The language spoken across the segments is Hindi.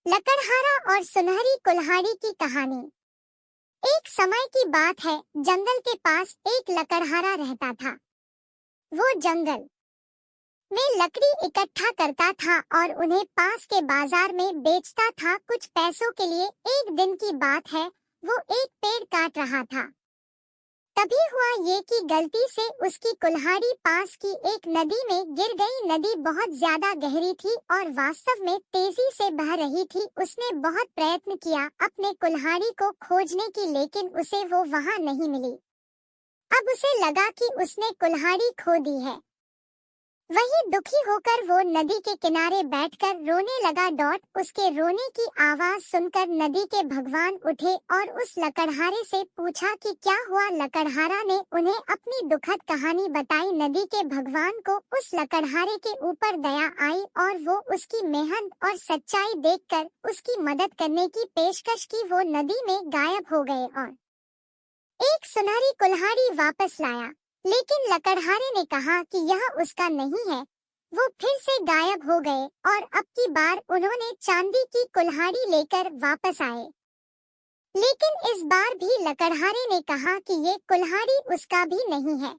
लकड़हारा और सुनहरी कुल्हाड़ी की कहानी। एक समय की बात है, जंगल के पास एक लकड़हारा रहता था। वो जंगल में लकड़ी इकट्ठा करता था और उन्हें पास के बाजार में बेचता था कुछ पैसों के लिए। एक दिन की बात है, वो एक पेड़ काट रहा था। तभी हुआ ये कि गलती से उसकी कुल्हाड़ी पास की एक नदी में गिर गई। नदी बहुत ज्यादा गहरी थी और वास्तव में तेजी से बह रही थी। उसने बहुत प्रयत्न किया अपने कुल्हाड़ी को खोजने की, लेकिन उसे वो वहां नहीं मिली। अब उसे लगा कि उसने कुल्हाड़ी खो दी है। वही दुखी होकर वो नदी के किनारे बैठकर रोने लगा। डॉट उसके रोने की आवाज सुनकर नदी के भगवान उठे और उस लकड़हारे से पूछा कि क्या हुआ। लकड़हारा ने उन्हें अपनी दुखद कहानी बताई। नदी के भगवान को उस लकड़हारे के ऊपर दया आई और वो उसकी मेहनत और सच्चाई देखकर उसकी मदद करने की पेशकश की। वो नदी में गायब हो गए और एक सुनहरी कुल्हाड़ी वापस लाया, लेकिन लकड़हारे ने कहा कि यह उसका नहीं है। वो फिर से गायब हो गए और अब की बार उन्होंने चांदी की कुल्हाड़ी लेकर वापस आए, लेकिन इस बार भी लकड़हारे ने कहा कि ये कुल्हाड़ी उसका भी नहीं है।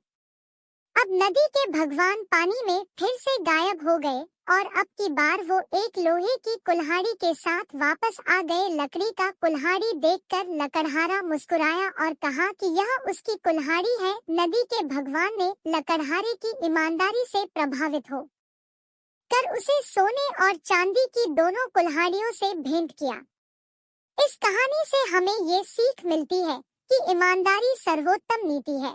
अब नदी के भगवान पानी में फिर से गायब हो गए और अब की बार वो एक लोहे की कुल्हाड़ी के साथ वापस आ गए। लकड़ी का कुल्हाड़ी देखकर लकड़हारा मुस्कुराया और कहा कि यह उसकी कुल्हाड़ी है। नदी के भगवान ने लकड़हारे की ईमानदारी से प्रभावित हो कर उसे सोने और चांदी की दोनों कुल्हाड़ियों से भेंट किया। इस कहानी से हमें ये सीख मिलती है कि ईमानदारी सर्वोत्तम नीति है।